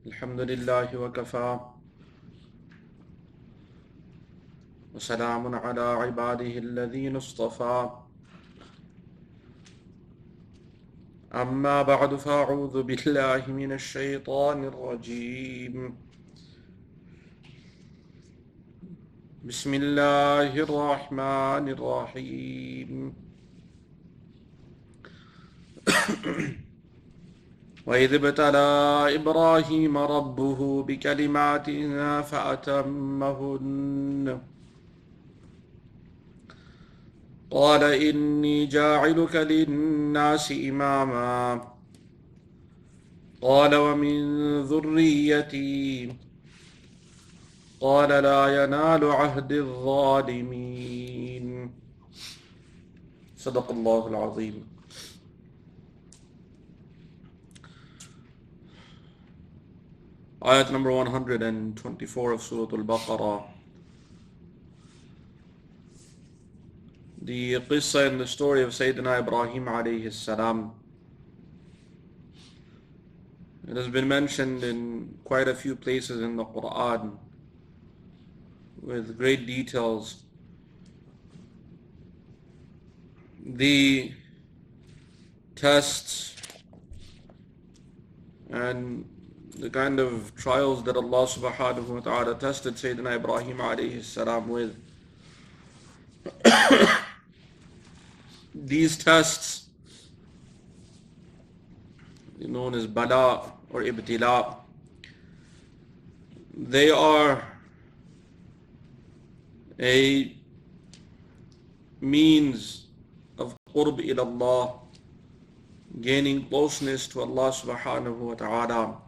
الحمد لله وكفى وسلام على عباده الذين اصطفى أما بعد فأعوذ بالله من الشيطان الرجيم بسم الله الرحمن الرحيم وإذ ابتلى إبراهيم ربه بكلمات فأتمهن قال إني جاعلك للناس إماما قال ومن ذريتي قال لا ينال عهد الظالمين صدق الله العظيم. Ayat number 124 of Surat al-Baqarah. The qissa and the story of Sayyidina Ibrahim alayhi salam. It has been mentioned in quite a few places in the Quran with great details. The tests and the kind of trials that Allah subhanahu wa ta'ala tested Sayyidina Ibrahim alayhi salam with. These tests, known as bala or ibtila, they are a means of qurb ila Allah, gaining closeness to Allah subhanahu wa ta'ala.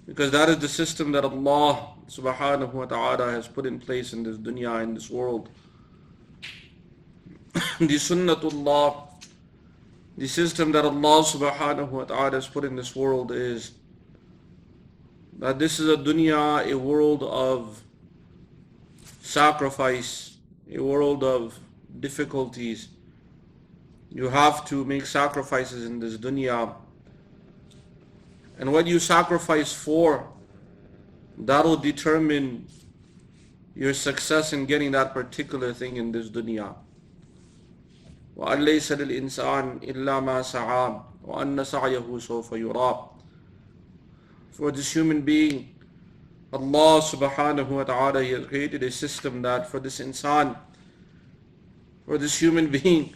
Because that is the system that Allah subhanahu wa ta'ala has put in place in this dunya, in this world. The sunnatullah, the system that Allah subhanahu wa ta'ala has put in this world is that this is a dunya, a world of sacrifice, a world of difficulties. You have to make sacrifices in this dunya. And what you sacrifice for, that will determine your success in getting that particular thing in this dunya. وَأَنْ لَيْسَ لِلْإِنسَانِ إِلَّا مَا سَعَى وَأَنَّ سَعْيَهُ سَوْفَ يُرَى. For this human being, Allah subhanahu wa ta'ala, He has created a system that for this insan, for this human being,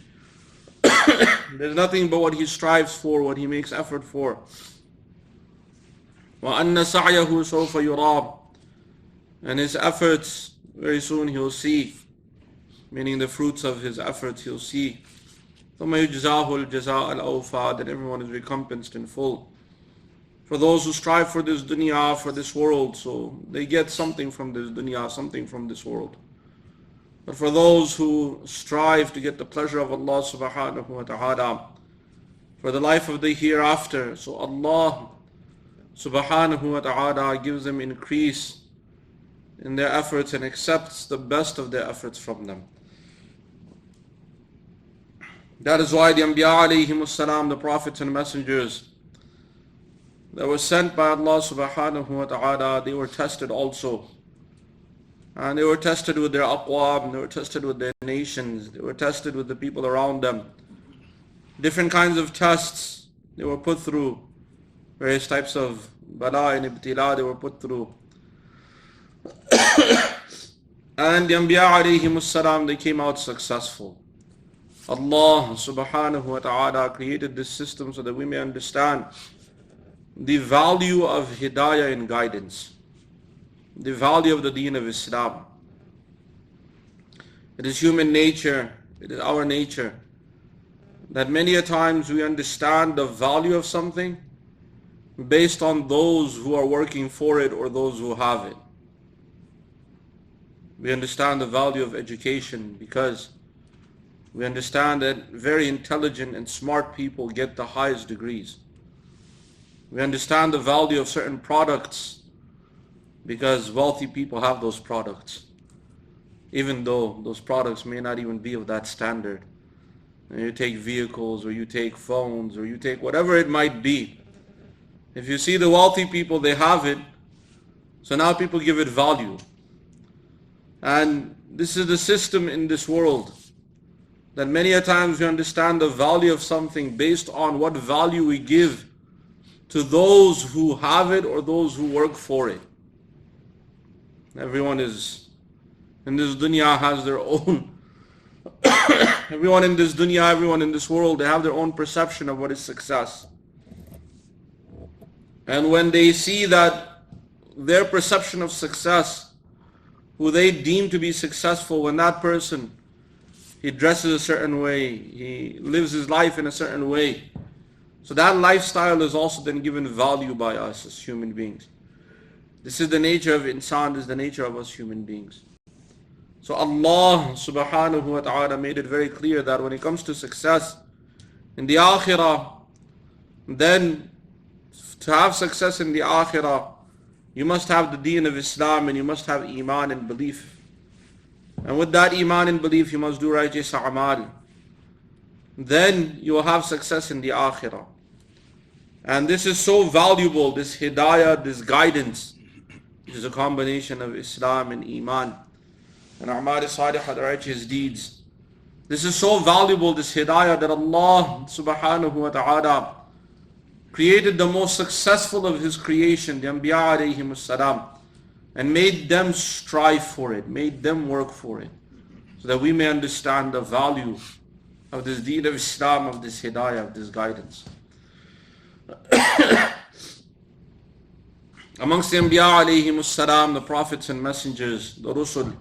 there's nothing but what he strives for, what he makes effort for. وَأَنَّ سَعْيَهُ سَوْفَ يُرَى. And his efforts, very soon he'll see, meaning the fruits of his efforts he'll see. ثُمَّ يُجْزَاهُ الْجَزَاءَ الْأَوْفَى. That everyone is recompensed in full. For those who strive for this dunya, for this world, so they get something from this dunya, something from this world. But for those who strive to get the pleasure of Allah subhanahu wa ta'ala, for the life of the hereafter, so Allah subhanahu wa ta'ala gives them increase in their efforts and accepts the best of their efforts from them. That is why the Anbiya alayhimus salam, the prophets and messengers that were sent by Allah subhanahu wa ta'ala, they were tested also. And they were tested with their aqwam, they were tested with their nations, they were tested with the people around them. Different kinds of tests they were put through. Various types of bala and ibtila they were put through. And the Anbiya alayhimus salam, they came out successful. Allah subhanahu wa ta'ala created this system so that we may understand the value of hidayah and guidance, the value of the deen of Islam. It is human nature, it is our nature, that many a times we understand the value of something based on those who are working for it or those who have it. We understand the value of education because we understand that very intelligent and smart people get the highest degrees. We understand the value of certain products because wealthy people have those products, even though those products may not even be of that standard. And you take vehicles, or you take phones, or you take whatever it might be, If you see the wealthy people, they have it, so now people give it value. And this is the system in this world, that many a times we understand the value of something based on what value we give to those who have it or those who work for it. Everyone is in this dunya has their own everyone in this dunya, everyone in this world, they have their own perception of what is success. And when they see that their perception of success, who they deem to be successful, when that person, he dresses a certain way, he lives his life in a certain way, so that lifestyle is also then given value by us as human beings. This is the nature of insan, this is the nature of us human beings. So Allah subhanahu wa ta'ala made it very clear that when it comes to success in the akhirah, then to have success in the akhirah, you must have the deen of Islam and you must have iman and belief. And with that iman and belief, you must do righteous a'mal. Then you will have success in the akhirah. And this is so valuable, this hidayah, this guidance, which is a combination of Islam and iman and a'mal salihah, the righteous deeds. This is so valuable, this hidayah, that Allah subhanahu wa ta'ala created the most successful of His creation, the Anbiya alayhimus salam, and made them strive for it, made them work for it, so that we may understand the value of this deen of Islam, of this hidayah, of this guidance. Amongst the Anbiya alayhimus salam, the prophets and messengers, the Rusul,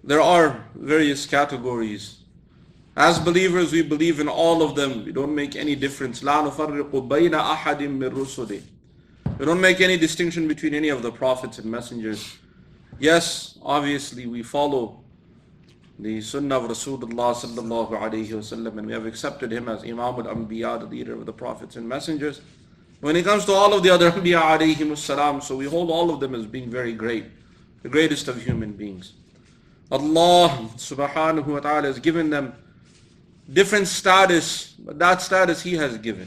there are various categories. As believers, we believe in all of them. We don't make any difference. لا نفرق بين أحد من رسله. We don't make any distinction between any of the prophets and messengers. Yes, obviously we follow the sunnah of Rasulullah sallallahu alayhi wasallam, and we have accepted him as Imam al-Anbiya, the leader of the prophets and messengers. When it comes to all of the other Anbiya alayhimus salam, so we hold all of them as being very great, the greatest of human beings. Allah subhanahu wa ta'ala has given them different status, but that status He has given.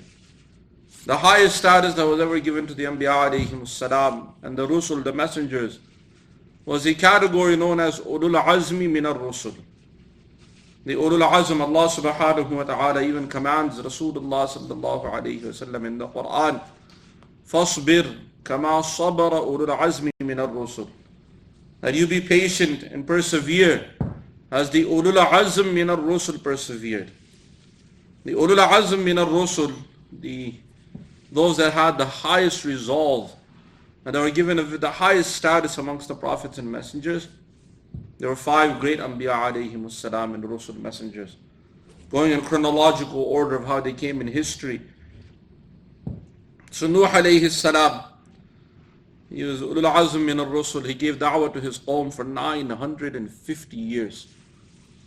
The highest status that was ever given to the Anbiya alayhimus salam and the Rusul, the messengers, was a category known as Ulul Azmi min al-Rusul. The Ulul Azm, Allah subhanahu wa ta'ala even commands Rasulullah sallallahu alayhi wa sallam in the Quran, فَاصْبِرْ كَمَا صَبَرَ أُولُو الْعَزْمِ مِنَ الرُّسُلِ, that you be patient and persevere as the Ulul Azm min al-Rusul persevered. The Ulul Azm min al-Rusul, those that had the highest resolve and that were given the highest status amongst the prophets and messengers, there were 5 great Anbiya alayhimus salam and Rusul messengers, going in chronological order of how they came in history. So Nuh alayhi salam, he was Ulul Azm min al-Rusul. He gave da'wah to his qawm for 950 years.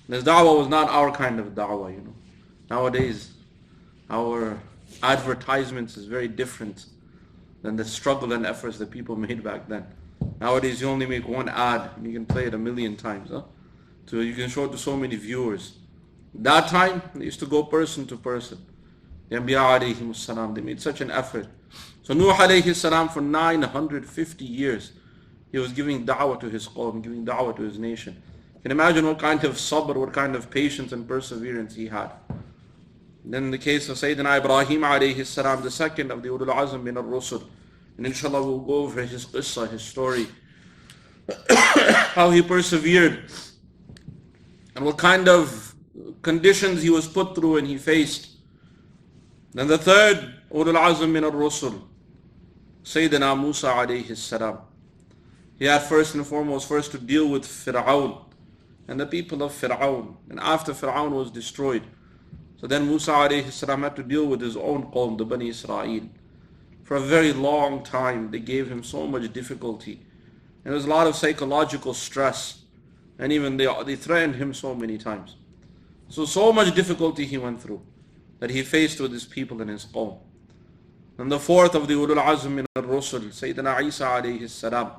And his da'wah was not our kind of da'wah, you know. Nowadays, our advertisements is very different than the struggle and efforts that people made back then. Nowadays, you only make one ad and you can play it 1,000,000 times. So you can show it to so many viewers. That time, they used to go person to person. The Anbiya alayhimus salam, they made such an effort. So Nuh alayhi salam, for 950 years, he was giving da'wah to his qawm, giving da'wah to his nation. You can imagine what kind of sabr, what kind of patience and perseverance he had. Then in the case of Sayyidina Ibrahim alayhi salam, the second of the Ulul Azm min al-Rusul, and inshallah we'll go over his qissa, his story, how he persevered and what kind of conditions he was put through and he faced. Then the third Ulul Azm min al-Rusul, Sayyidina Musa alayhi salam. He had first and foremost to deal with Fir'aun and the people of Fir'aun. And after Fir'aun was destroyed, so then Musa alayhi salam had to deal with his own qawm, the Bani Israel. For a very long time, they gave him so much difficulty. And there was a lot of psychological stress. And even they threatened him so many times. So much difficulty he went through that he faced with his people and his qawm. And the fourth of the Ulul Azm min al-Rusul, Sayyidina Isa alayhi salam,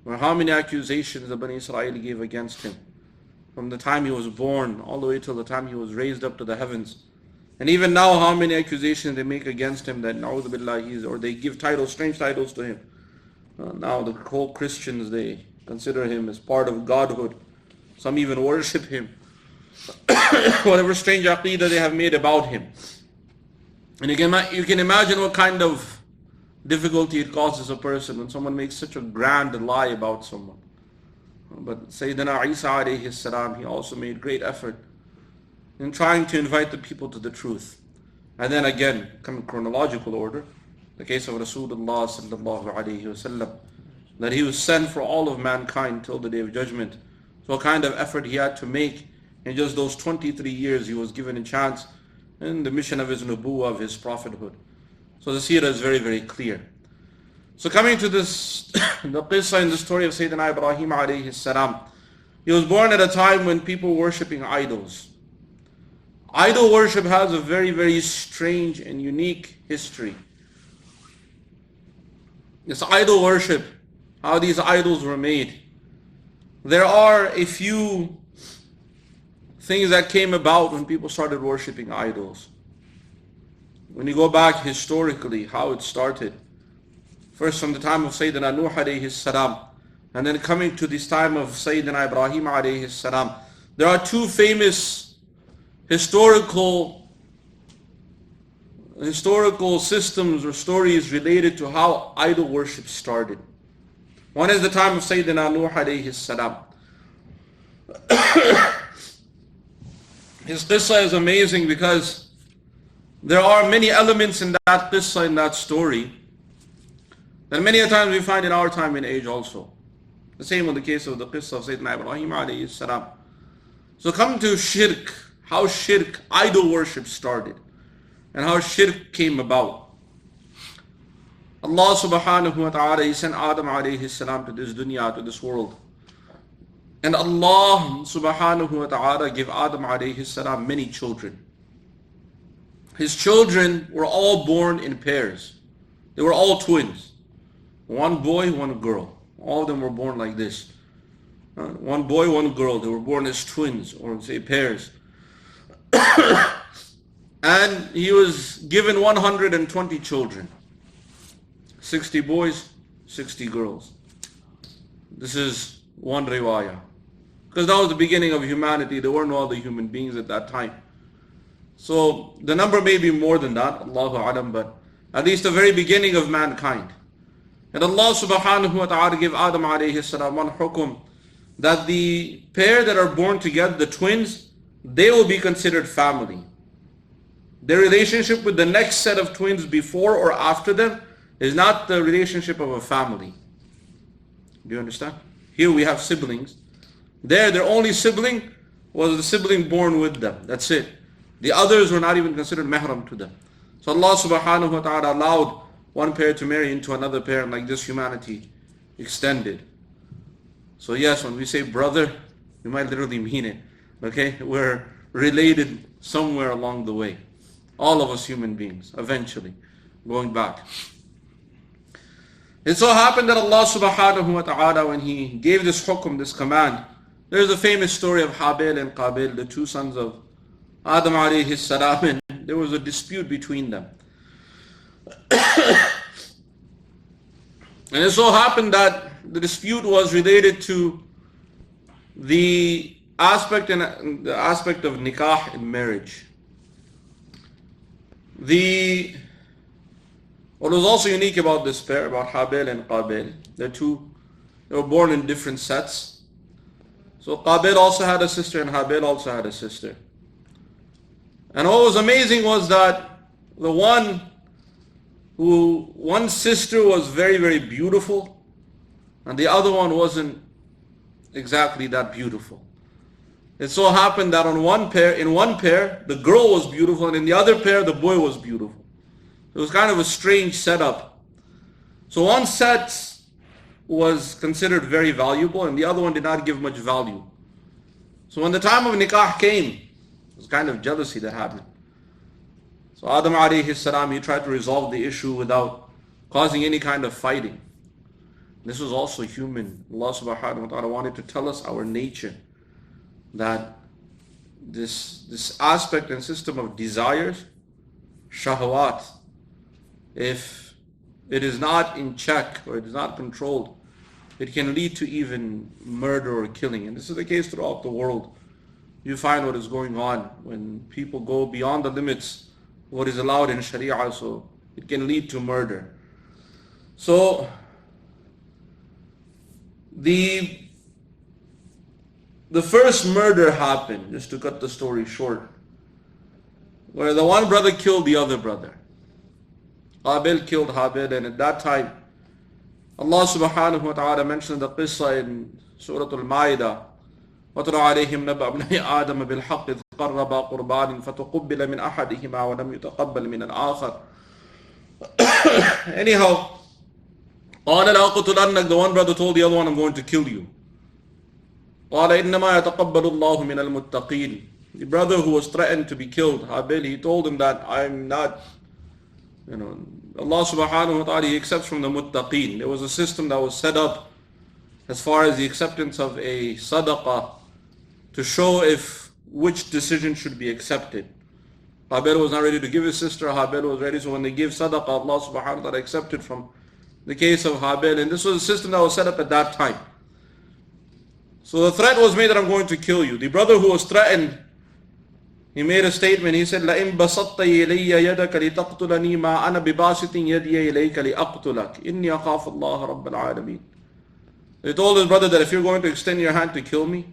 where how many accusations the Bani Israel gave against him. From the time he was born all the way till the time he was raised up to the heavens. And even now, how many accusations they make against him that na'udhu billah, or they give titles, strange titles to him. Now the whole Christians, they consider him as part of godhood. Some even worship him. Whatever strange aqeedah they have made about him. And you can imagine what kind of difficulty it causes a person when someone makes such a grand lie about someone. But Sayyidina Isa alayhi salam, he also made great effort in trying to invite the people to the truth. And then again, come in chronological order, the case of Rasulullah sallallahu alayhi wasallam, that he was sent for all of mankind till the day of judgment. So what kind of effort he had to make in just those 23 years he was given a chance in the mission of his nubuwwah, of his prophethood. So the seerah is very, very clear. So coming to this, the qissa in the story of Sayyidina Ibrahim alayhi salam, he was born at a time when people were worshipping idols. Idol worship has a very, very strange and unique history. This idol worship, how these idols were made. There are a few things that came about when people started worshipping idols. When you go back historically, how it started. First from the time of Sayyidina Nuh alayhi salam, and then coming to this time of Sayyidina Ibrahim alayhi salam. There are two famous historical systems or stories related to how idol worship started. One is the time of Sayyidina Nuh alayhi salam. His qissa is amazing because there are many elements in that qissa, in that story, that many a times we find in our time and age also. The same in the case of the qissa of Sayyidina Ibrahim alayhi salam. So come to shirk, how shirk, idol worship started, and how shirk came about. Allah subhanahu wa ta'ala, He sent Adam alayhi salam to this dunya, to this world. And Allah subhanahu wa ta'ala gave Adam alayhi salam many children. His children were all born in pairs. They were all twins. One boy, one girl. All of them were born like this. One boy, one girl. They were born as twins, or say pairs. And he was given 120 children. 60 boys, 60 girls. This is one riwayah. Because that was the beginning of humanity. There were no other human beings at that time. So the number may be more than that, Allahu Alam, but at least the very beginning of mankind. And Allah subhanahu wa ta'ala gave Adam alayhi salam one hukum, that the pair that are born together, the twins, they will be considered family. Their relationship with the next set of twins before or after them is not the relationship of a family. Do you understand? Here we have siblings. There, their only sibling was the sibling born with them. That's it. The others were not even considered mahram to them. So Allah subhanahu wa ta'ala allowed one pair to marry into another pair, and like this humanity extended. So yes, when we say brother, we might literally mean it. Okay? We're related somewhere along the way. All of us human beings, eventually, going back. It so happened that Allah subhanahu wa ta'ala, when He gave this hukum, this command, there's a famous story of Habil and Qabil, the two sons of Adam alayhi salam, and there was a dispute between them. And it so happened that the dispute was related to the aspect of nikah in marriage. What was also unique about this pair, about Habil and Qabil, they were born in different sets. So Qabil also had a sister and Habil also had a sister. And what was amazing was that one sister was very, very beautiful, and the other one wasn't exactly that beautiful. It so happened that in one pair, the girl was beautiful, and in the other pair, the boy was beautiful. It was kind of a strange setup. So one set was considered very valuable, and the other one did not give much value. So when the time of nikah came, it was kind of jealousy that happened. So Adam alayhi salam, he tried to resolve the issue without causing any kind of fighting. This was also human. Allah subhanahu wa ta'ala wanted to tell us our nature, that this aspect and system of desires, shahwat, if it is not in check or it is not controlled, it can lead to even murder or killing. And this is the case throughout the world. You find what is going on when people go beyond the limits of what is allowed in Sharia, so it can lead to murder. So the first murder happened, just to cut the story short, where the one brother killed the other brother. Qabil killed Habil, and at that time Allah subhanahu wa ta'ala mentioned the qissa in Surat al-Ma'idah, وَاتْلُ عَلَيْهِمْ نَبَأَ ابْنَيْ آدَمَ بِالْحَقِّ إِذْ قَرَّبَا قُرْبَانٍ فَتُقُبِّلَ مِنْ أَحَدِهِمَا وَلَمْ يُتَقَبَّلْ مِنَ الْآخَرِ. Anyhow, قَالَ لَأَقْتُلَنَّكَ, the one brother told the other one, I'm going to kill you. قَالَ إِنَّمَا يَتَقَبَّلُ اللَّهُ مِنَ الْمُتَّقِينَ. The brother who was threatened to be killed, Habil, he told him that I'm not, Allah subhanahu wa ta'ala, He accepts from the muttaqeen. There was a system that was set up as far as the acceptance of a sadaqah to show if which decision should be accepted. Habil was not ready to give his sister, Habil was ready, so when they give sadaqah, Allah subhanahu wa ta'ala accepted from the case of Habil, and this was a system that was set up at that time. So the threat was made that I'm going to kill you. The brother who was threatened, he made a statement. He said, لَإِن بَسَطْتَ إِلَيَّ يَدَكَ لِتَقْتُلَنِي مَا أَنَا بِبَاسِطٍ يَدِيَ إِلَيْكَ لِأَقْتُلَكَ إِنِّي أَخَافُ اللَّهَ رَبَّ الْعَالَمِينَ. They told his brother that if you're going to extend your hand to kill me,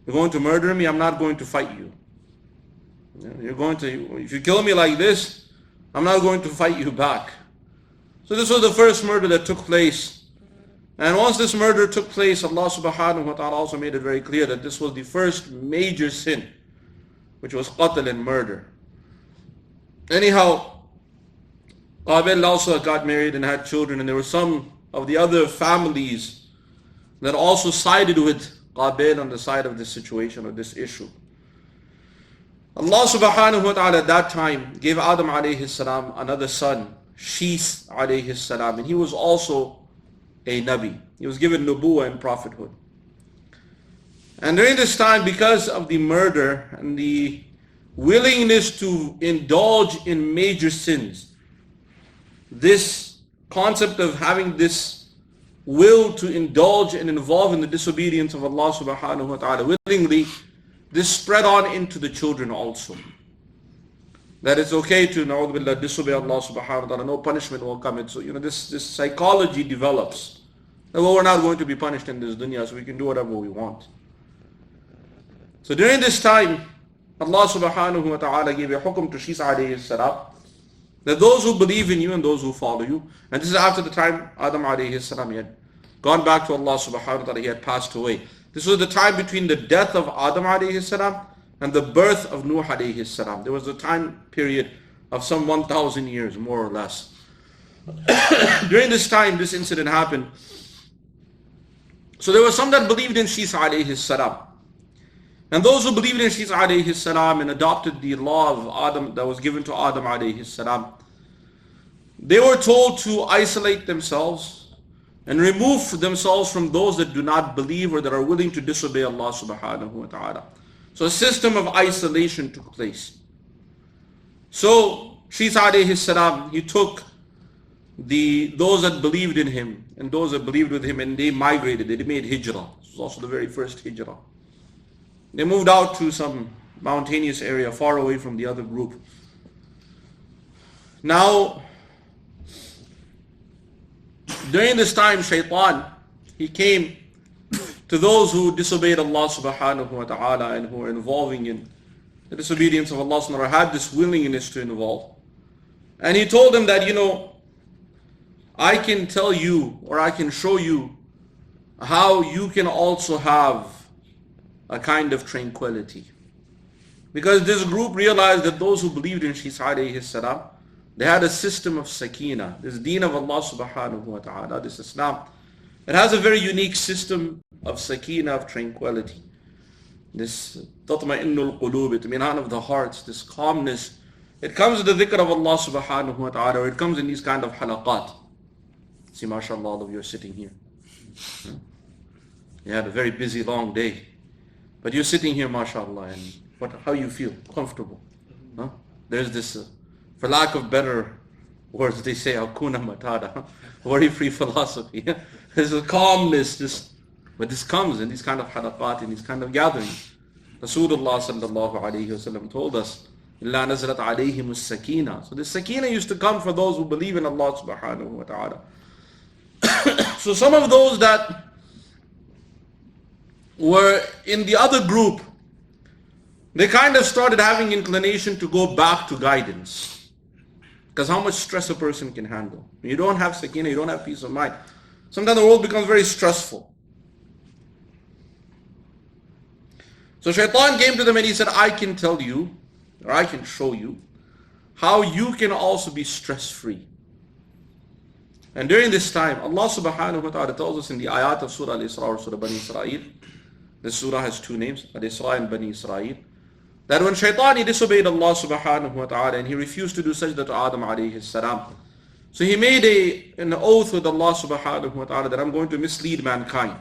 you're going to murder me, I'm not going to fight you. If you kill me like this, I'm not going to fight you back. So this was the first murder that took place. And once this murder took place, Allah subhanahu wa ta'ala also made it very clear that this was the first major sin, which was qatl and murder. Anyhow, Qabil also got married and had children, and there were some of the other families that also sided with Qabil on the side of this situation or this issue. Allah subhanahu wa ta'ala at that time gave Adam alayhi salam another son, Shis alayhi salam, and he was also a Nabi. He was given nubuwah and prophethood. And during this time, because of the murder and the willingness to indulge in major sins, this concept of having this will to indulge and involve in the disobedience of Allah subhanahu wa ta'ala willingly, this spread on into the children also. That it's okay to, na'udhu billah, disobey Allah subhanahu wa ta'ala, no punishment will come. So, this psychology develops. That, well, we're not going to be punished in this dunya, so we can do whatever we want. So during this time, Allah subhanahu wa ta'ala gave a hukum to Shis alayhi salam, that those who believe in you and those who follow you, and this is after the time Adam alayhi salam had gone back to Allah subhanahu wa ta'ala, he had passed away. This was the time between the death of Adam alayhi salam and the birth of Nuh alayhi salam. There was a time period of some 1,000 years, more or less. During this time, this incident happened. So there were some that believed in Shis alayhi salam. And those who believed in Shis alayhi salam and adopted the law of Adam that was given to Adam alayhi salam, they were told to isolate themselves and remove themselves from those that do not believe or that are willing to disobey Allah subhanahu wa ta'ala. So a system of isolation took place. So Shis alayhi salam, he took those that believed in him and those that believed with him, and they migrated, they made hijrah. This was also the very first hijrah. They moved out to some mountainous area far away from the other group. Now, during this time, Shaitan, he came to those who disobeyed Allah subhanahu wa ta'ala and who were involving in the disobedience of Allah subhanahu wa ta'ala, had this willingness to involve. And he told them that, I can tell you, or I can show you how you can also have a kind of tranquility. Because this group realized that those who believed in Shis alayhi salam, they had a system of sakina, this deen of Allah subhanahu wa ta'ala, this Islam. It has a very unique system of sakina, of tranquility. This tatma'innul qulub, itminan of the hearts, this calmness. It comes with the dhikr of Allah subhanahu wa ta'ala, or it comes in these kind of halaqat. See, mashallah, all of you are sitting here. You had a very busy, long day. But you're sitting here, mashallah, and how you feel, comfortable. Huh? There's this, for lack of better words, they say Hakuna Matata, worry-free philosophy. There's a calmness, but this comes in these kind of halaqat, in these kind of gatherings. Rasulullah sallallahu alayhi wasallam told us, إِلَّا نَزْلَتْ عَلَيْهِمُ السَّكِينَةِ. So the sakina used to come for those who believe in Allah subhanahu wa ta'ala. So some of those that were in the other group, they kind of started having inclination to go back to guidance. Because how much stress a person can handle. When you don't have sakina, you don't have peace of mind. Sometimes the world becomes very stressful. So Shaitan came to them and he said, I can tell you, or I can show you, how you can also be stress-free. And during this time, Allah subhanahu wa ta'ala tells us in the ayat of Surah Al-Isra or Surah Bani Israel, this surah has two names, Al-Isra and Bani Israel, that when Shaitan, he disobeyed Allah subhanahu wa ta'ala and he refused to do sajda to Adam alayhi salam. So he made an oath with Allah subhanahu wa ta'ala that I'm going to mislead mankind.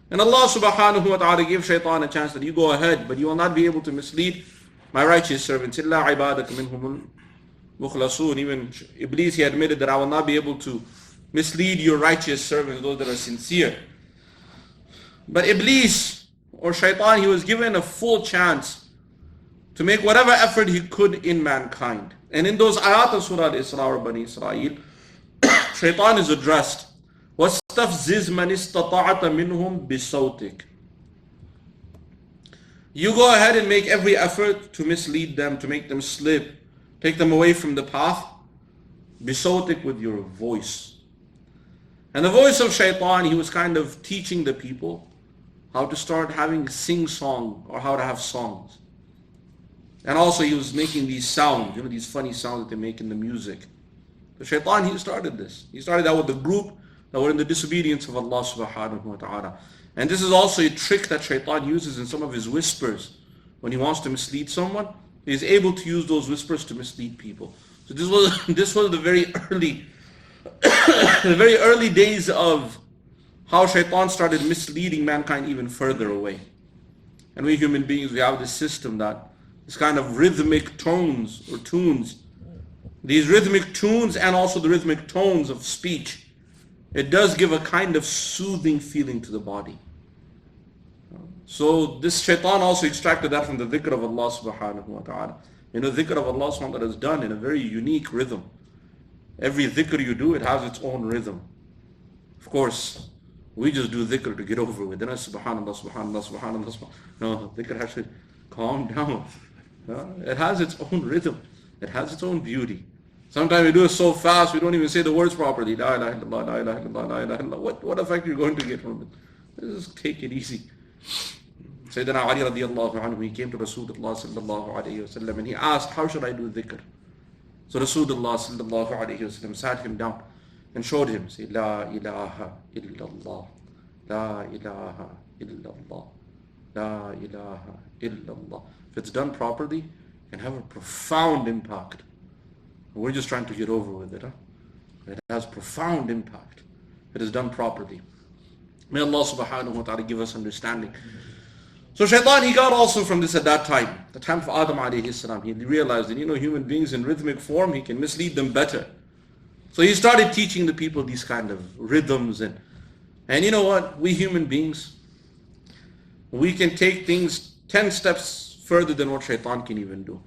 And Allah subhanahu wa ta'ala gave Shaitan a chance that you go ahead, but you will not be able to mislead my righteous servants. إِلَّا عِبَادَكَ مِنْهُمُ الْمُخْلَصُونَ. Even Iblis, he admitted that I will not be able to mislead your righteous servants, those that are sincere. But Iblis, or Shaitan, he was given a full chance to make whatever effort he could in mankind. And in those ayat of Surah Al-Isra or Bani Israel, Shaitan is addressed. وَاسْتَفْزِزْ مَنِ اسْتَطَعْتَ مِنْهُمْ بِصَوْتِكَ. You go ahead and make every effort to mislead them, to make them slip, take them away from the path. بِصَوْتِكَ, with your voice. And the voice of Shaitan, he was kind of teaching the people how to start having sing-song, or how to have songs. And also he was making these sounds, these funny sounds that they make in the music. So Shaitan, he started this. He started out with the group that were in the disobedience of Allah subhanahu wa ta'ala. And this is also a trick that Shaitan uses in some of his whispers. When he wants to mislead someone, he is able to use those whispers to mislead people. So this was the very early the very early days of how Shaitan started misleading mankind even further away. And we human beings, we have this system that this kind of rhythmic tones or tunes, these rhythmic tunes and also the rhythmic tones of speech, it does give a kind of soothing feeling to the body. So this Shaitan also extracted that from the dhikr of Allah subhanahu wa ta'ala. Dhikr of Allah subhanahu wa ta'ala is done in a very unique rhythm. Every dhikr you do, it has its own rhythm. Of course, we just do dhikr to get over with. Then subhanallah, subhanallah, subhanallah, subhanallah. No, dhikr has to calm down. It has its own rhythm. It has its own beauty. Sometimes we do it so fast, we don't even say the words properly. La ilaha illallah, la ilaha illallah, la ilaha illallah. What effect are you going to get from it? Just take it easy. Sayyidina Ali radiallahu anhu, he came to Rasulullah sallallahu alayhi wa sallam and he asked, how should I do dhikr? So Rasulullah sallallahu alayhi wa sallam sat him down and showed him, say, La ilaha illallah, La ilaha illallah, La ilaha illallah. If it's done properly, it can have a profound impact. We're just trying to get over with it. It has profound impact. It is done properly. May Allah subhanahu wa ta'ala give us understanding. So Shaitan, he got also from this at that time, the time of Adam alayhi salam. He realized that, human beings in rhythmic form, he can mislead them better. So he started teaching the people these kind of rhythms. And you know what? We human beings, we can take things 10 steps further than what Shaitan can even do.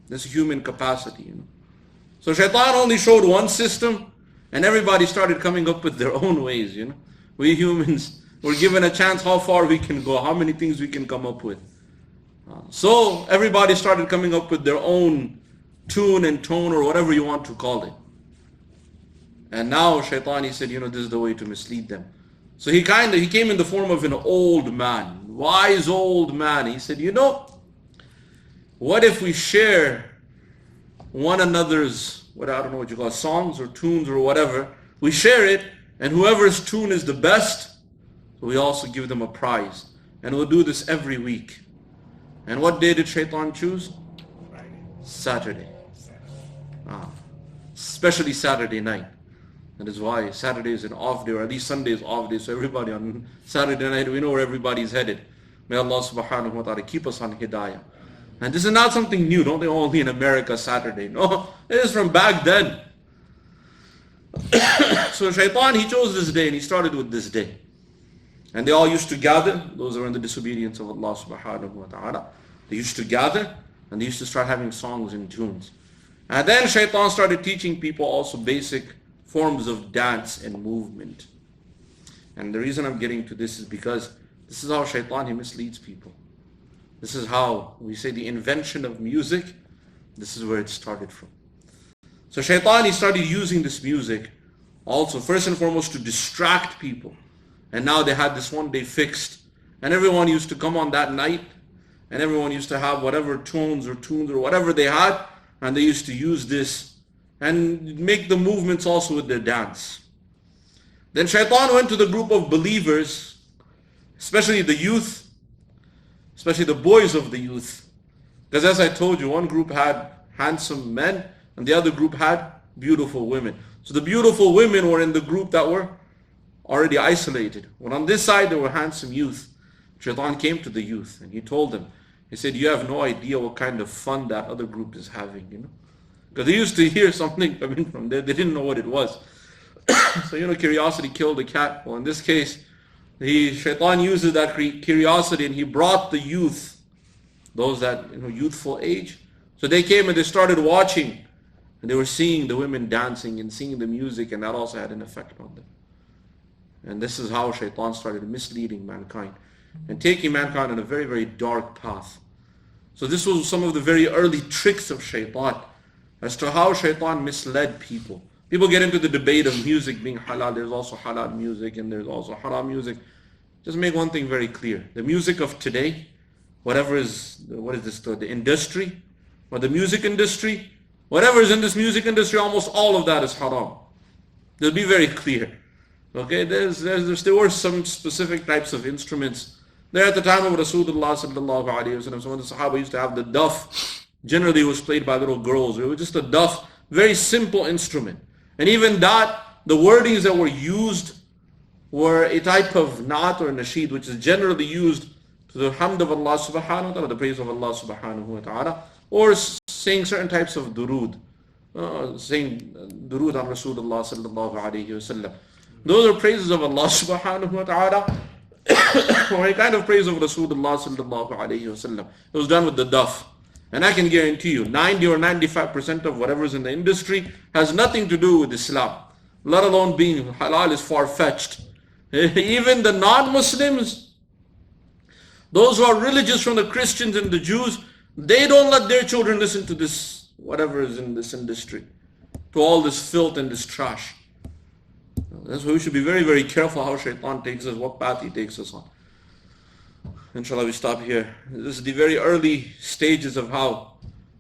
This human capacity, So Shaitan only showed one system, and everybody started coming up with their own ways, We humans were given a chance how far we can go, how many things we can come up with. So everybody started coming up with their own tune and tone, or whatever you want to call it. And now Shaitan, he said, this is the way to mislead them. So he came in the form of an old man, wise old man. He said, what if we share one another's, I don't know what you call it, songs or tunes or whatever. We share it, and whoever's tune is the best, we also give them a prize. And we'll do this every week. And what day did Shaitan choose? Saturday. Especially Saturday night. That is why Saturday is an off day, or at least Sunday is off day. So everybody on Saturday night, we know where everybody's headed. May Allah subhanahu wa ta'ala keep us on hidayah. And this is not something new. Don't think only in America Saturday. No, it is from back then. So Shaitan, he chose this day and he started with this day. And they all used to gather, those who are in the disobedience of Allah subhanahu wa ta'ala. They used to gather and they used to start having songs and tunes. And then Shaitan started teaching people also basic forms of dance and movement. And the reason I'm getting to this is because this is how Shaitan, he misleads people. This is how we say the invention of music, this is where it started from. So Shaitan, he started using this music also first and foremost to distract people. And now they had this one day fixed. And everyone used to come on that night and everyone used to have whatever tones or tunes or whatever they had, and they used to use this and make the movements also with their dance. Then Shaitan went to the group of believers, especially the youth, especially the boys of the youth. Because as I told you, one group had handsome men and the other group had beautiful women. So the beautiful women were in the group that were already isolated. When on this side there were handsome youth, Shaitan came to the youth and he told them, he said, you have no idea what kind of fun that other group is having, Because they used to hear something coming from there, they didn't know what it was. So, curiosity killed the cat. Well, in this case, Shaitan uses that curiosity and he brought the youth, those that, youthful age. So they came and they started watching and they were seeing the women dancing and seeing the music, and that also had an effect on them. And this is how Shaitan started misleading mankind and taking mankind on a very, very dark path. So this was some of the very early tricks of Shaitan as to how Shaitan misled people. People get into the debate of music being halal. There's also halal music and there's also haram music. Just make one thing very clear. The music of today, the industry, or the music industry, whatever is in this music industry, almost all of that is haram. They'll be very clear. Okay, there were some specific types of instruments. There at the time of Rasulullah sallallahu alayhi wa sallam, some of the Sahaba used to have the duff. Generally it was played by little girls. It was just a duff, very simple instrument. And even that, the wordings that were used were a type of naat or nasheed, which is generally used to the hamd of Allah subhanahu wa ta'ala, the praise of Allah subhanahu wa ta'ala, or saying certain types of durood, saying durood on Rasulullah sallallahu alayhi wa sallam. Those are praises of Allah subhanahu wa ta'ala, or a kind of praise of Rasulullah sallallahu alayhi wa sallam. It was done with the duff. And I can guarantee you, 90 or 95% of whatever is in the industry has nothing to do with Islam. Let alone being halal is far-fetched. Even the non-Muslims, those who are religious from the Christians and the Jews, they don't let their children listen to this, whatever is in this industry, to all this filth and this trash. That's why we should be very, very careful how Shaitan takes us, what path he takes us on. Inshallah, we stop here. This is the very early stages of how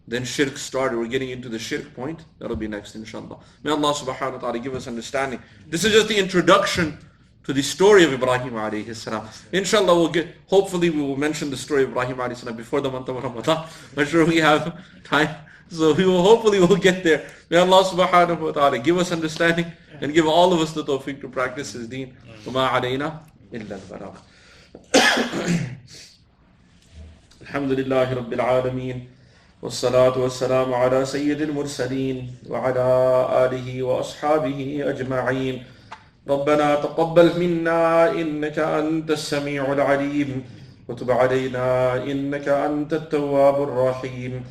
then shirk started. We're getting into the shirk point. That'll be next, inshallah. May Allah subhanahu wa ta'ala give us understanding. This is just the introduction to the story of Ibrahim alayhi salam. Inshallah, hopefully we will mention the story of Ibrahim alayhi salam before the month of Ramadan. I'm sure we have time. So hopefully we'll get there. May Allah subhanahu wa ta'ala give us understanding and give all of us the tawfiq to practice His deen. وَمَا عَلَيْنَا إِلَّا الْبَلَاغُ. الحمد لله رب العالمين والصلاة والسلام على سيد المرسلين وعلى آله وأصحابه أجمعين. ربنا تقبل منا إنك أنت السميع العليم وتب علينا إنك أنت التواب الرحيم.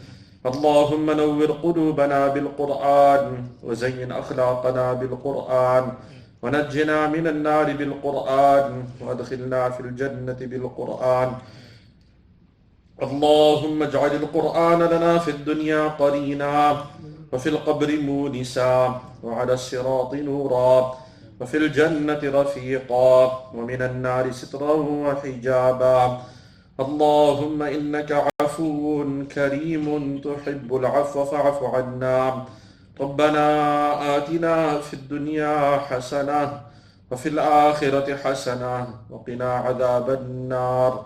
اللهم نور قلوبنا بالقرآن وزين أخلاقنا بالقرآن ونجنا من النار بالقرآن وادخلنا في الجنة بالقرآن. اللهم اجعل القرآن لنا في الدنيا قرينا وفي القبر مونسا وعلى الصراط نورا وفي الجنة رفيقا ومن النار سترا وحجابا. اللهم إنك عفو كريم تحب العفو فاعف عنا. ربنا آتنا في الدنيا حسنة وفي الآخرة حسنة وقنا عذاب النار.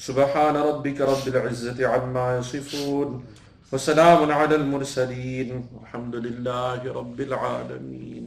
سبحان ربك رب العزة عما يصفون وسلام على المرسلين والحمد لله رب العالمين.